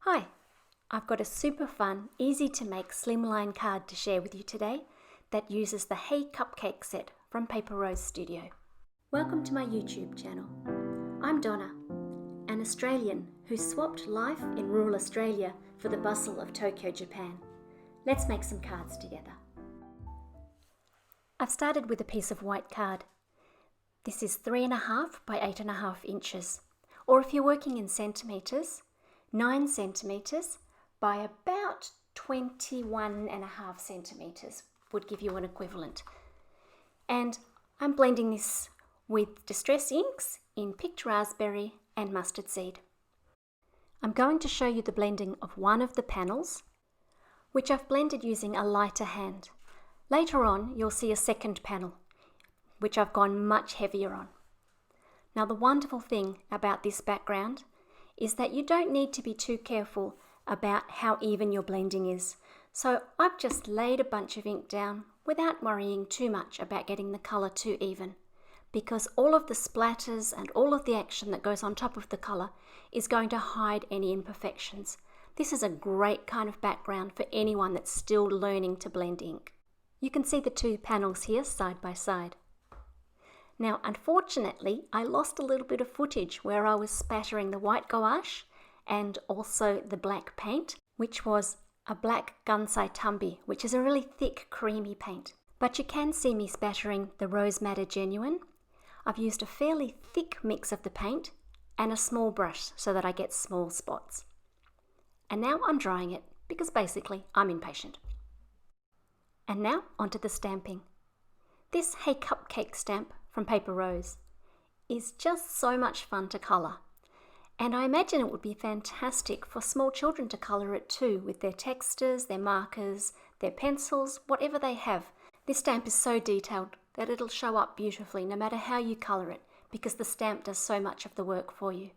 Hi, I've got a super fun, easy to make Slimline card to share with you today that uses the Hey Cupcake set from Paper Rose Studio. Welcome to my YouTube channel. I'm Donna, an Australian who swapped life in rural Australia for the bustle of Tokyo, Japan. Let's make some cards together. I've started with a piece of white card. This is 3.5 by 8.5 inches, or if you're working in centimetres, 9 centimetres by about 21.5 centimetres would give you an equivalent. And I'm blending this with Distress inks in picked raspberry and mustard seed. I'm going to show you the blending of one of the panels, which I've blended using a lighter hand. Later on, you'll see a second panel, which I've gone much heavier on. Now, the wonderful thing about this background is that you don't need to be too careful about how even your blending is. So I've just laid a bunch of ink down without worrying too much about getting the colour too even, because all of the splatters and all of the action that goes on top of the colour is going to hide any imperfections. This is a great kind of background for anyone that's still learning to blend ink. You can see the two panels here side by side. Now, unfortunately, I lost a little bit of footage where I was spattering the white gouache and also the black paint, which was a black Gansai Tumbi, which is a really thick, creamy paint. But you can see me spattering the Rose Madder Genuine. I've used a fairly thick mix of the paint and a small brush so that I get small spots. And now I'm drying it because basically I'm impatient. And now onto the stamping. This Hey Cupcake stamp from Paper Rose is just so much fun to colour, and I imagine it would be fantastic for small children to colour it too, with their textures, their markers, their pencils, whatever they have. This stamp is so detailed that it'll show up beautifully no matter how you colour it, because the stamp does so much of the work for you.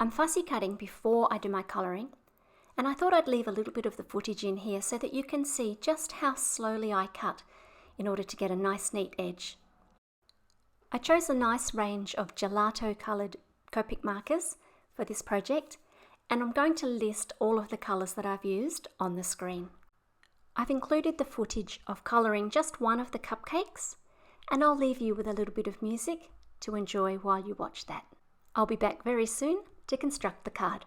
I'm fussy cutting before I do my colouring, and I thought I'd leave a little bit of the footage in here so that you can see just how slowly I cut in order to get a nice neat edge. I chose a nice range of gelato coloured Copic markers for this project, and I'm going to list all of the colours that I've used on the screen. I've included the footage of colouring just one of the cupcakes, and I'll leave you with a little bit of music to enjoy while you watch that. I'll be back very soon to construct the card.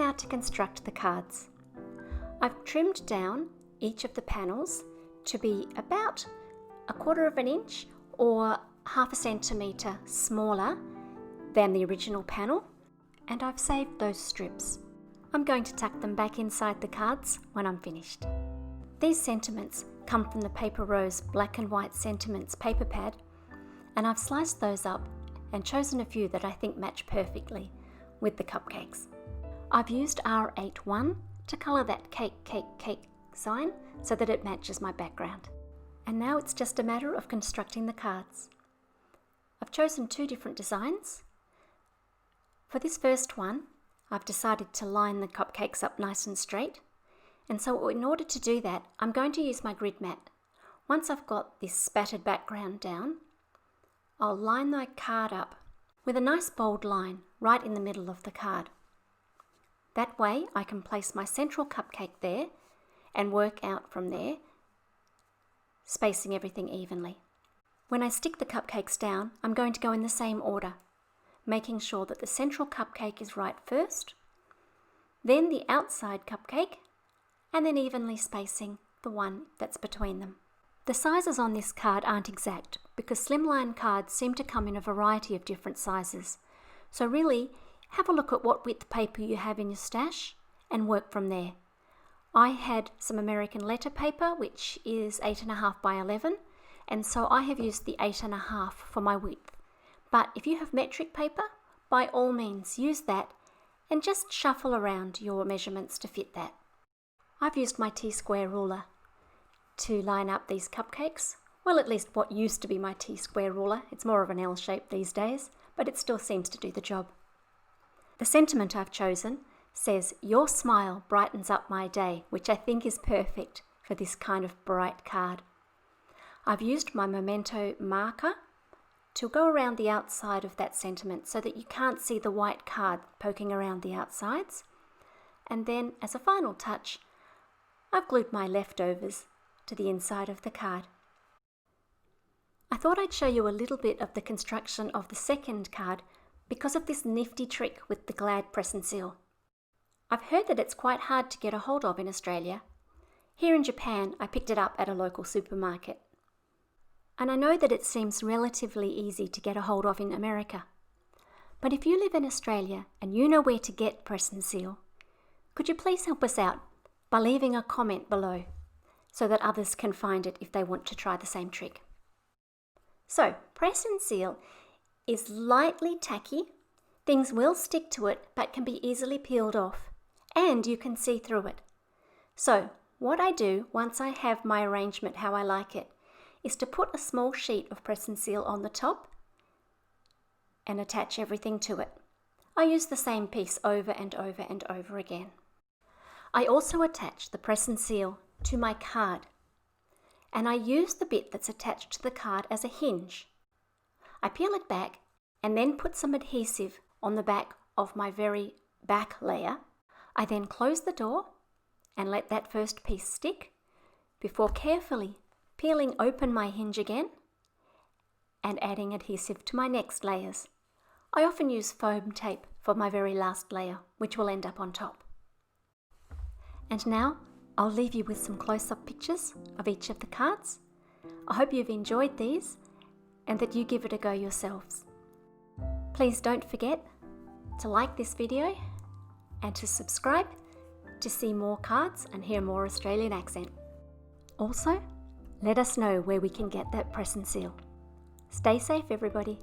now to construct the cards. I've trimmed down each of the panels to be about 1/4 of an inch or 1/2 centimetre smaller than the original panel, and I've saved those strips. I'm going to tuck them back inside the cards when I'm finished. These sentiments come from the Paper Rose Black and White Sentiments paper pad, and I've sliced those up and chosen a few that I think match perfectly with the cupcakes. I've used R81 to colour that cake sign so that it matches my background. And now it's just a matter of constructing the cards. I've chosen 2 different designs. For this first one, I've decided to line the cupcakes up nice and straight. And so in order to do that, I'm going to use my grid mat. Once I've got this spattered background down, I'll line my card up with a nice bold line right in the middle of the card. That way I can place my central cupcake there and work out from there, spacing everything evenly. When I stick the cupcakes down, I'm going to go in the same order, making sure that the central cupcake is right first, then the outside cupcake, and then evenly spacing the one that's between them. The sizes on this card aren't exact because Slimline cards seem to come in a variety of different sizes. So really, have a look at what width paper you have in your stash and work from there. I had some American letter paper, which is 8.5 by 11, and so I have used the 8.5 for my width. But if you have metric paper, by all means use that and just shuffle around your measurements to fit that. I've used my T-square ruler to line up these cupcakes. Well, at least what used to be my T-square ruler. It's more of an L shape these days, but it still seems to do the job. The sentiment I've chosen says, "Your smile brightens up my day," which I think is perfect for this kind of bright card. I've used my Memento marker to go around the outside of that sentiment so that you can't see the white card poking around the outsides. And then, as a final touch, I've glued my leftovers to the inside of the card. I thought I'd show you a little bit of the construction of the second card because of this nifty trick with the Glad press and seal. I've heard that it's quite hard to get a hold of in Australia. Here in Japan, I picked it up at a local supermarket. And I know that it seems relatively easy to get a hold of in America. But if you live in Australia and you know where to get press and seal, could you please help us out by leaving a comment below so that others can find it if they want to try the same trick. So, press and seal is lightly tacky. Things will stick to it but can be easily peeled off, and you can see through it. So, what I do once I have my arrangement how I like it is to put a small sheet of press and seal on the top and attach everything to it. I use the same piece over and over and over again. I also attach the press and seal to my card, and I use the bit that's attached to the card as a hinge. I peel it back and then put some adhesive on the back of my very back layer. I then close the door and let that first piece stick before carefully peeling open my hinge again and adding adhesive to my next layers. I often use foam tape for my very last layer, which will end up on top. And now I'll leave you with some close-up pictures of each of the cards. I hope you've enjoyed these and that you give it a go yourselves. Please don't forget to like this video and to subscribe to see more cards and hear more Australian accent. Also, let us know where we can get that press and seal. Stay safe, everybody.